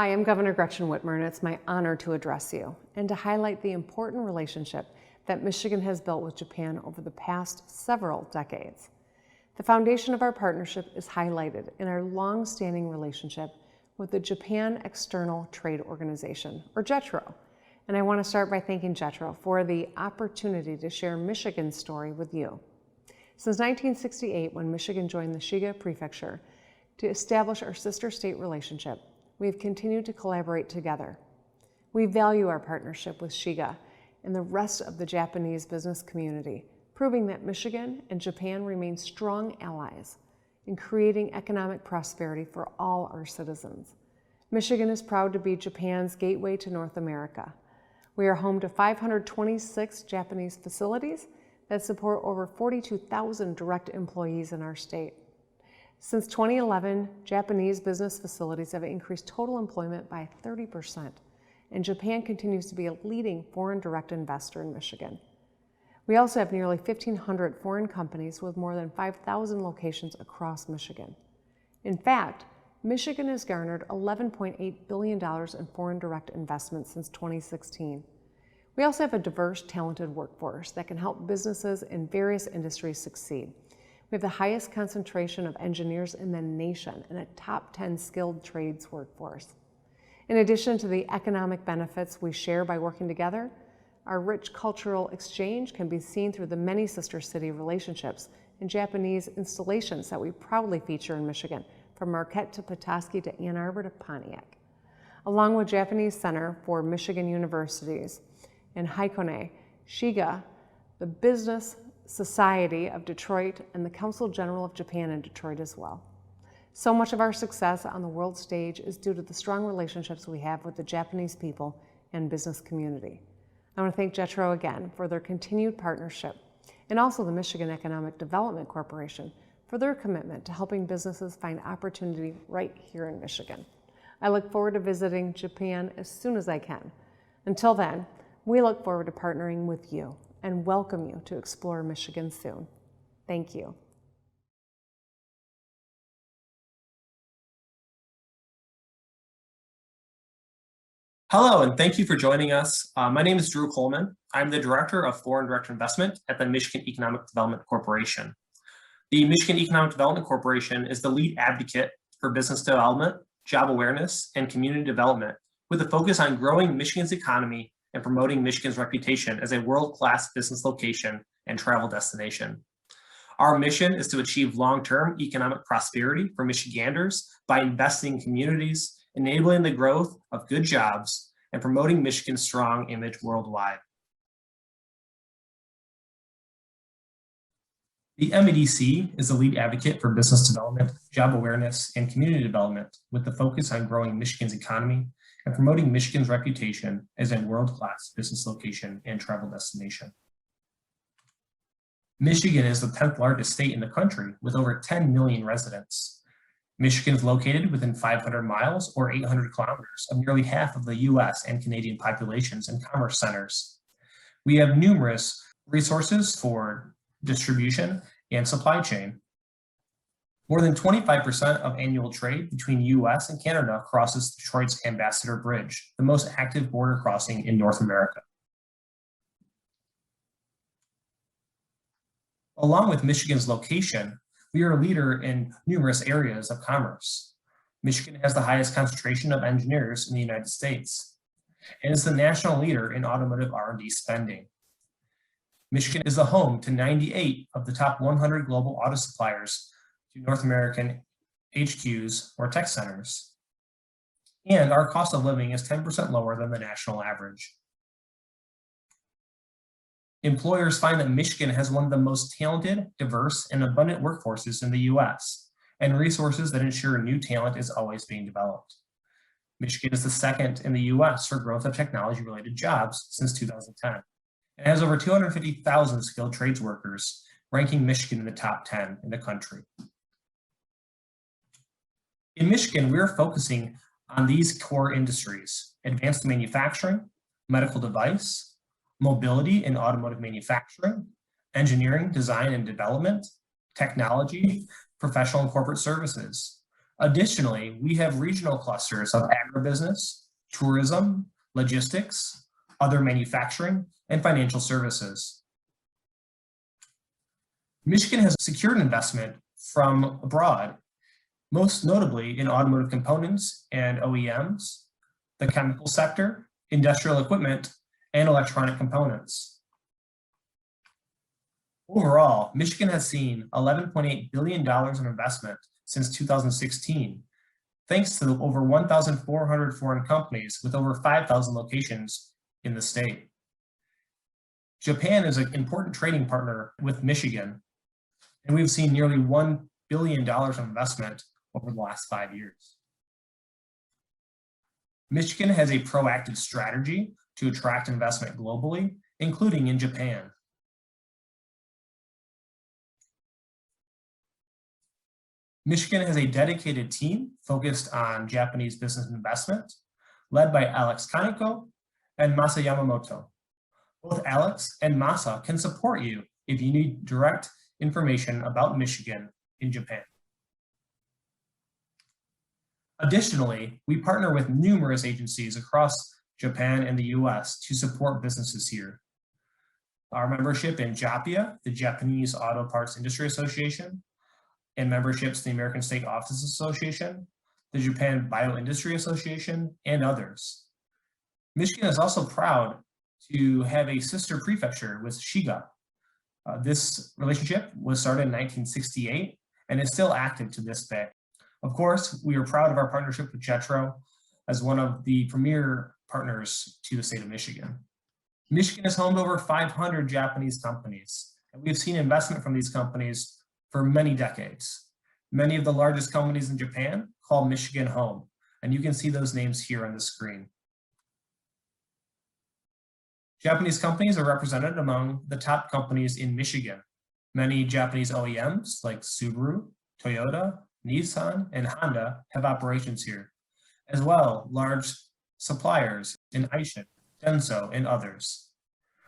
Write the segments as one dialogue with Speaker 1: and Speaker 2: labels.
Speaker 1: Hi, I'm Governor Gretchen Whitmer, and it's my honor to address you and to highlight the important relationship that Michigan has built with Japan over the past several decades. The foundation of our partnership is highlighted in our long-standing relationship with the Japan External Trade Organization, or JETRO. And I want to start by thanking JETRO for the opportunity to share Michigan's story with you. Since 1968, when Michigan joined the Shiga Prefecture to establish our sister state relationship, we have continued to collaborate together. We value our partnership with Shiga and the rest of the Japanese business community, proving that Michigan and Japan remain strong allies in creating economic prosperity for all our citizens. Michigan is proud to be Japan's gateway to North America. We are home to 526 Japanese facilities that support over 42,000 direct employees in our state. Since 2011, Japanese business facilities have increased total employment by 30%, and Japan continues to be a leading foreign direct investor in Michigan. We also have nearly 1,500 foreign companies with more than 5,000 locations across Michigan. In fact, Michigan has garnered $11.8 billion in foreign direct investment since 2016. We also have a diverse, talented workforce that can help businesses in various industries succeed. We have the highest concentration of engineers in the nation and a top 10 skilled trades workforce. In addition to the economic benefits we share by working together, our rich cultural exchange can be seen through the many sister city relationships and Japanese installations that we proudly feature in Michigan, from Marquette to Petoskey to Ann Arbor to Pontiac. Along with Japanese Center for Michigan Universities in Hakone, Shiga, the Business Society of Detroit, and the Council General of Japan in Detroit as well. So much of our success on the world stage is due to the strong relationships we have with the Japanese people and business community. I want to thank JETRO again for their continued partnership, and also the Michigan Economic Development Corporation for their commitment to helping businesses find opportunity right here in Michigan. I look forward to visiting Japan as soon as I can. Until then, we look forward to partnering with you and welcome you to explore Michigan soon. Thank you.
Speaker 2: Hello, and thank you for joining us. My name is Drew Coleman. I'm the Director of Foreign Direct Investment at the Michigan Economic Development Corporation. The Michigan Economic Development Corporation is the lead advocate for business development, job awareness, and community development, with a focus on growing Michigan's economy and promoting Michigan's reputation as a world-class business location and travel destination. Our mission is to achieve long-term economic prosperity for Michiganders by investing in communities, enabling the growth of good jobs, and promoting Michigan's strong image worldwide. The MEDC is the lead advocate for business development, job awareness, and community development, with the focus on growing Michigan's economy and promoting Michigan's reputation as a world-class business location and travel destination. Michigan is the 10th largest state in the country with over 10 million residents. Michigan is located within 500 miles or 800 kilometers of nearly half of the US and Canadian populations and commerce centers. We have numerous resources for distribution and supply chain. More than 25% of annual trade between US and Canada crosses Detroit's Ambassador Bridge, the most active border crossing in North America. Along with Michigan's location, we are a leader in numerous areas of commerce. Michigan has the highest concentration of engineers in the United States and is the national leader in automotive R&D spending. Michigan is the home to 98 of the top 100 global auto suppliers to North American HQs or tech centers. And our cost of living is 10% lower than the national average. Employers find that Michigan has one of the most talented, diverse, and abundant workforces in the US, and resources that ensure new talent is always being developed. Michigan is the second in the US for growth of technology-related jobs since 2010, and has over 250,000 skilled trades workers, ranking Michigan in the top 10 in the country. In Michigan, we're focusing on these core industries: advanced manufacturing, medical device, mobility and automotive manufacturing, engineering, design and development, technology, professional and corporate services, Additionally, we have regional clusters of agribusiness, tourism, logistics, other manufacturing, and financial services. Michigan has secured investment from abroad, most notably in automotive components and OEMs, the chemical sector, industrial equipment, and electronic components. Overall, Michigan has seen $11.8 billion in investment since 2016, thanks to over 1,400 foreign companies with over 5,000 locations in the state. Japan is an important trading partner with Michigan, and we've seen nearly $1 billion of investment over the last 5 years. Michigan has a proactive strategy to attract investment globally, including in Japan. Michigan has a dedicated team focused on Japanese business investment, led by Alex Kaneko and Masa Yamamoto. Both Alex and Masa can support you if you need direct information about Michigan in Japan. Additionally, we partner with numerous agencies across Japan and the US to support businesses here. Our membership in JAPIA, the Japanese Auto Parts Industry Association, and memberships in the American State Offices Association, the Japan Bioindustry Association, and others. Michigan is also proud to have a sister prefecture with Shiga. This relationship was started in 1968 and is still active to this day. Of course, we are proud of our partnership with JETRO as one of the premier partners to the state of Michigan. Michigan is home to over 500 Japanese companies, and we've seen investment from these companies for many decades. Many of the largest companies in Japan call Michigan home, and you can see those names here on the screen. Japanese companies are represented among the top companies in Michigan. Many Japanese OEMs like Subaru, Toyota, Nissan, and Honda have operations here, as well large suppliers in Aishin, Denso, and others.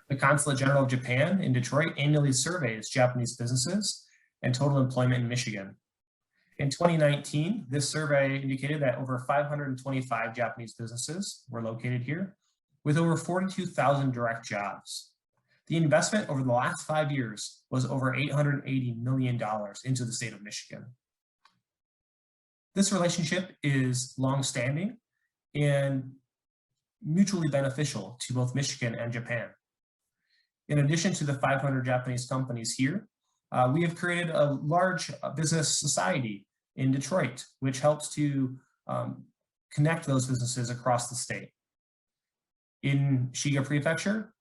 Speaker 2: The Consulate General of Japan in Detroit annually surveys Japanese businesses and total employment in Michigan. In 2019, this survey indicated that over 525 Japanese businesses were located here, with over 42,000 direct jobs. The investment over the last 5 years was over $880 million into the state of Michigan. This relationship is longstanding and mutually beneficial to both Michigan and Japan. In addition to the 500 Japanese companies here, we have created a large business society in Detroit, which helps to connect those businesses across the state. In Shiga Prefecture,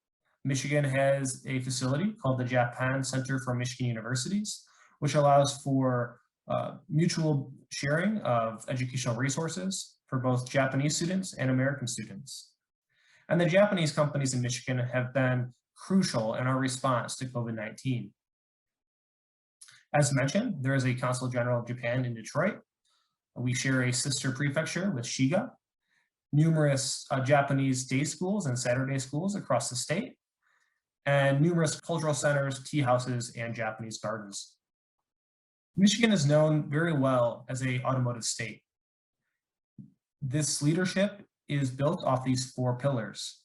Speaker 2: Michigan has a facility called the Japan Center for Michigan Universities, which allows for mutual sharing of educational resources for both Japanese students and American students. And the Japanese companies in Michigan have been crucial in our response to COVID-19. As mentioned, there is a Consul General of Japan in Detroit. We share a sister prefecture with Shiga, numerous Japanese day schools and Saturday schools across the state, and numerous cultural centers, tea houses, and Japanese gardens. Michigan is known very well as an automotive state. This leadership is built off these 4 pillars.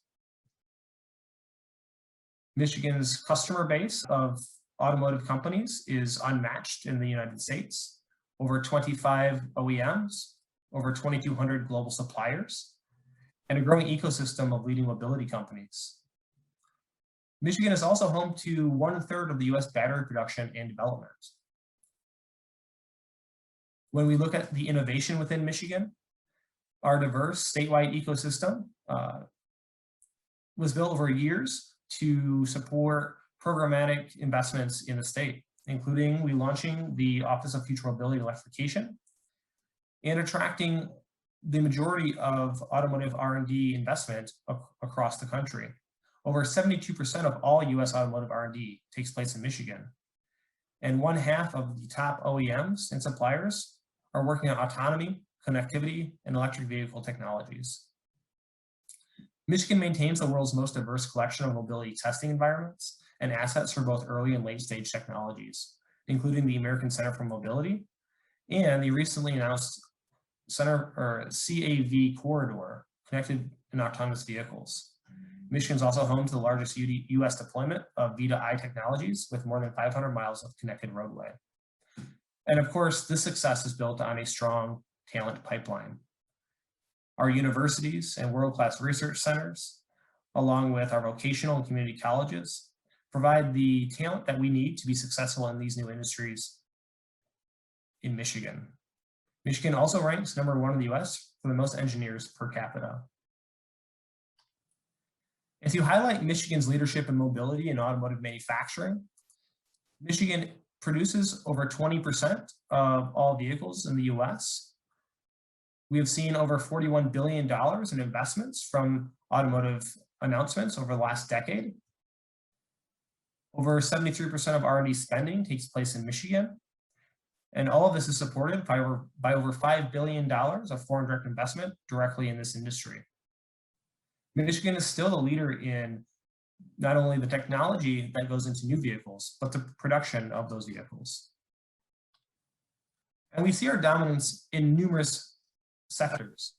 Speaker 2: Michigan's customer base of automotive companies is unmatched in the United States. Over 25 OEMs, over 2,200 global suppliers, and a growing ecosystem of leading mobility companies. Michigan is also home to 1/3 of the US battery production and development. When we look at the innovation within Michigan, our diverse statewide ecosystem was built over years to support programmatic investments in the state, including launching the Office of Future Mobility and Electrification and attracting the majority of automotive R&D investment across the country. Over 72% of all US automotive R&D takes place in Michigan. And 1/2 of the top OEMs and suppliers are working on autonomy, connectivity, and electric vehicle technologies. Michigan maintains the world's most diverse collection of mobility testing environments and assets for both early and late stage technologies, including the American Center for Mobility and the recently announced center or CAV corridor, connected and autonomous vehicles. Michigan is also home to the largest U.S. deployment of V2I technologies with more than 500 miles of connected roadway. And of course, this success is built on a strong talent pipeline. Our universities and world-class research centers, along with our vocational and community colleges, provide the talent that we need to be successful in these new industries in Michigan. Michigan also ranks #1 in the US for the most engineers per capita. And to highlight Michigan's leadership in mobility and automotive manufacturing, Michigan produces over 20% of all vehicles in the US. We have seen over $41 billion in investments from automotive announcements over the last decade. Over 73% of R&D spending takes place in Michigan. And all of this is supported by over $5 billion of foreign direct investment directly in this industry. Michigan is still the leader in not only the technology that goes into new vehicles, but the production of those vehicles. And we see our dominance in numerous sectors.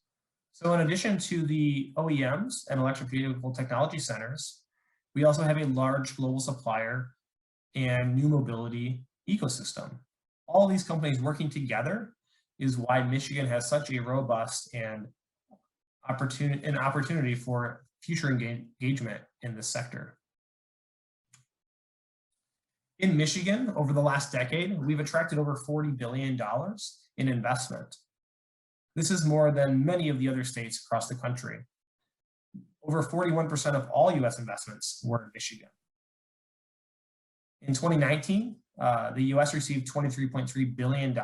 Speaker 2: So in addition to the OEMs and electric vehicle technology centers, we also have a large global supplier and new mobility ecosystem. All these companies working together is why Michigan has such a robust and opportunity for future engagement in this sector. In Michigan, over the last decade, we've attracted over $40 billion in investment. This is more than many of the other states across the country. Over 41% of all US investments were in Michigan. In 2019, the US received $23.3 billion,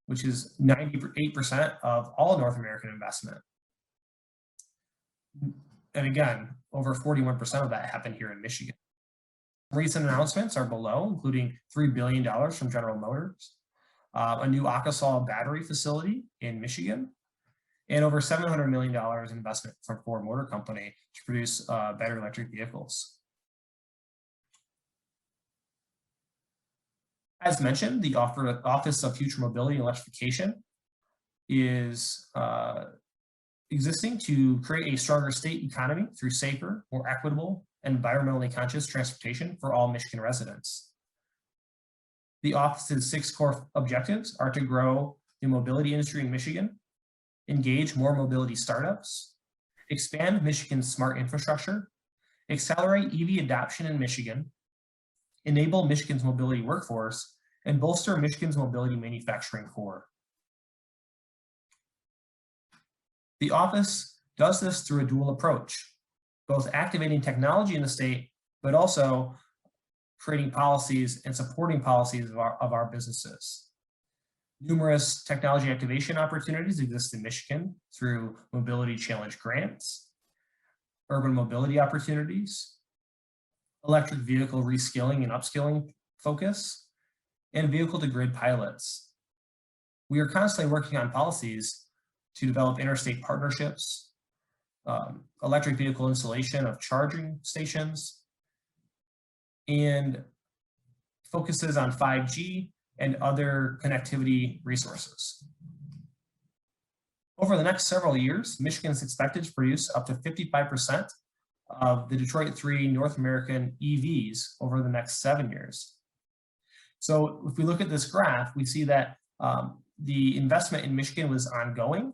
Speaker 2: which is 98% of all North American investment. And again, over 41% of that happened here in Michigan. Recent announcements are below, including $3 billion from General Motors, a new Akasol battery facility in Michigan, and over $700 million in investment from Ford Motor Company to produce battery electric vehicles. As mentioned, the Office of Future Mobility and Electrification is existing to create a stronger state economy through safer, more equitable, and environmentally conscious transportation for all Michigan residents. The office's 6 core objectives are to grow the mobility industry in Michigan, engage more mobility startups, expand Michigan's smart infrastructure, accelerate EV adoption in Michigan, enable Michigan's mobility workforce, and bolster Michigan's mobility manufacturing core. The office does this through a dual approach, both activating technology in the state, but also creating policies and supporting policies of our businesses. Numerous technology activation opportunities exist in Michigan through mobility challenge grants, urban mobility opportunities, electric vehicle reskilling and upskilling focus, and vehicle to grid pilots. We are constantly working on policies to develop interstate partnerships, electric vehicle installation of charging stations, and focuses on 5G and other connectivity resources. Over the next several years, Michigan is expected to produce up to 55% of the Detroit 3 North American EVs over the next 7 years. So if we look at this graph, we see that the investment in Michigan was ongoing,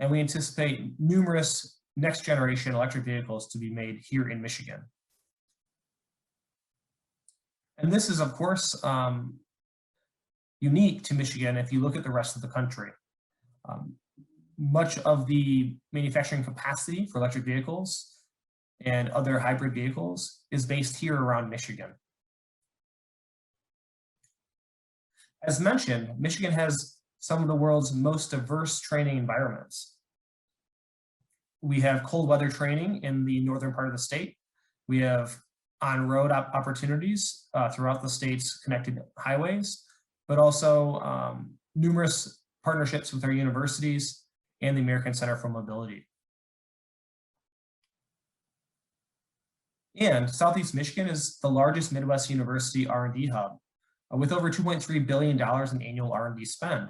Speaker 2: and we anticipate numerous next generation electric vehicles to be made here in Michigan. And this is, of course, unique to Michigan if you look at the rest of the country. Much of the manufacturing capacity for electric vehicles and other hybrid vehicles is based here around Michigan. As mentioned, Michigan has some of the world's most diverse training environments. We have cold weather training in the northern part of the state. We have on-road opportunities throughout the state's connected highways, but also numerous partnerships with our universities and the American Center for Mobility. And Southeast Michigan is the largest Midwest university R&D hub, with over $2.3 billion in annual R&D spend.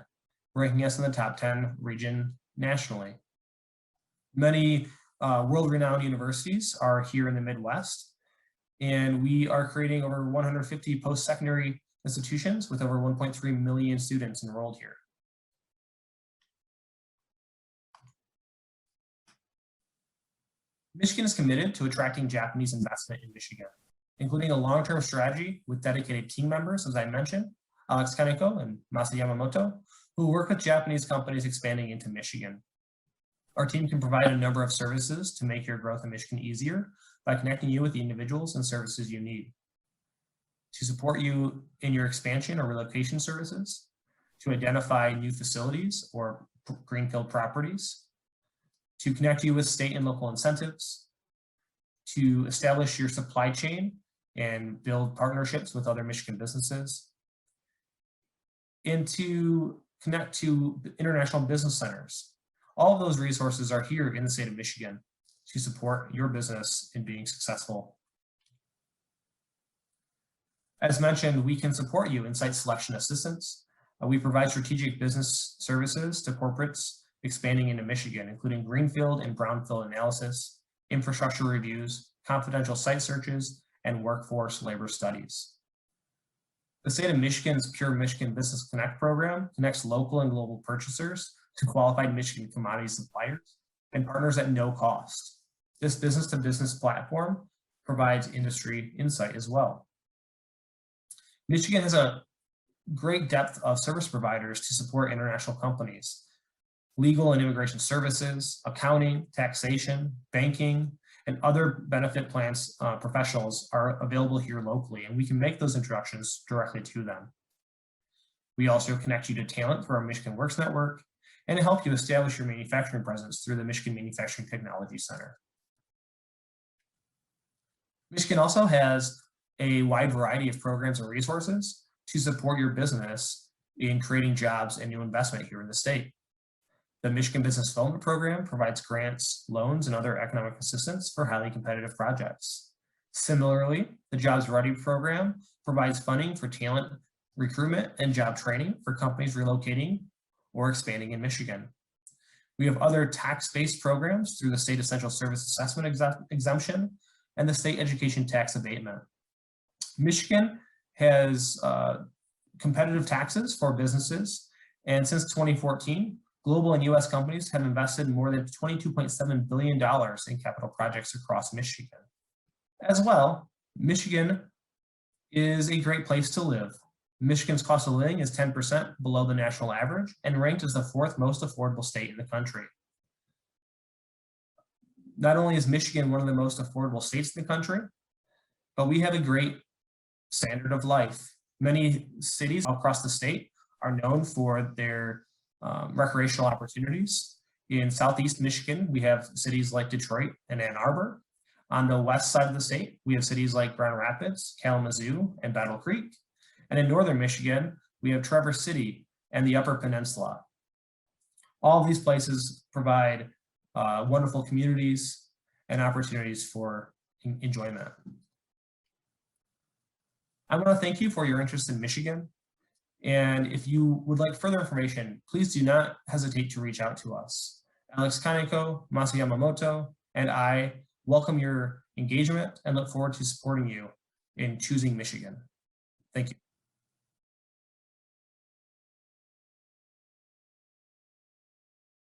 Speaker 2: ranking us in the top 10 region nationally. Many world-renowned universities are here in the Midwest, and we are creating over 150 post-secondary institutions with over 1.3 million students enrolled here. Michigan is committed to attracting Japanese investment in Michigan, including a long-term strategy with dedicated team members, as I mentioned, Alex Kaneko and Masa Yamamoto, who work with Japanese companies expanding into Michigan. Our team can provide a number of services to make your growth in Michigan easier by connecting you with the individuals and services you need. To support you in your expansion or relocation services, to identify new facilities or greenfield properties, to connect you with state and local incentives, to establish your supply chain and build partnerships with other Michigan businesses, and to connect to international business centers. All of those resources are here in the state of Michigan to support your business in being successful. As mentioned, we can support you in site selection assistance. We provide strategic business services to corporates expanding into Michigan, including greenfield and brownfield analysis, infrastructure reviews, confidential site searches, and workforce labor studies. The state of Michigan's Pure Michigan Business Connect program connects local and global purchasers to qualified Michigan commodity suppliers and partners at no cost. This business-to-business platform provides industry insight as well. Michigan has a great depth of service providers to support international companies. Legal and immigration services, accounting, taxation, banking, and other benefit plans professionals are available here locally, and we can make those introductions directly to them. We also connect you to talent for our Michigan Works Network and help you establish your manufacturing presence through the Michigan Manufacturing Technology Center. Michigan also has a wide variety of programs and resources to support your business in creating jobs and new investment here in the state. The Michigan Business Development Program provides grants, loans, and other economic assistance for highly competitive projects. Similarly, the Jobs Ready program provides funding for talent recruitment and job training for companies relocating or expanding in Michigan. We have other tax-based programs through the State Essential Service Assessment Exemption and the State Education Tax Abatement. Michigan has competitive taxes for businesses, and since 2014, global and US companies have invested more than $22.7 billion in capital projects across Michigan. As well, Michigan is a great place to live. Michigan's cost of living is 10% below the national average and ranked as the 4th most affordable state in the country. Not only is Michigan one of the most affordable states in the country, but we have a great standard of life. Many cities across the state are known for their recreational opportunities. In Southeast Michigan, we have cities like Detroit and Ann Arbor. On the west side of the state, we have cities like Grand Rapids, Kalamazoo, and Battle Creek. And in northern Michigan, we have Traverse City and the Upper Peninsula. All of these places provide wonderful communities and opportunities for enjoyment. I want to thank you for your interest in Michigan. And if you would like further information, please do not hesitate to reach out to us. Alex Kaneko, Masa Yamamoto, and I welcome your engagement and look forward to supporting you in choosing Michigan. Thank you.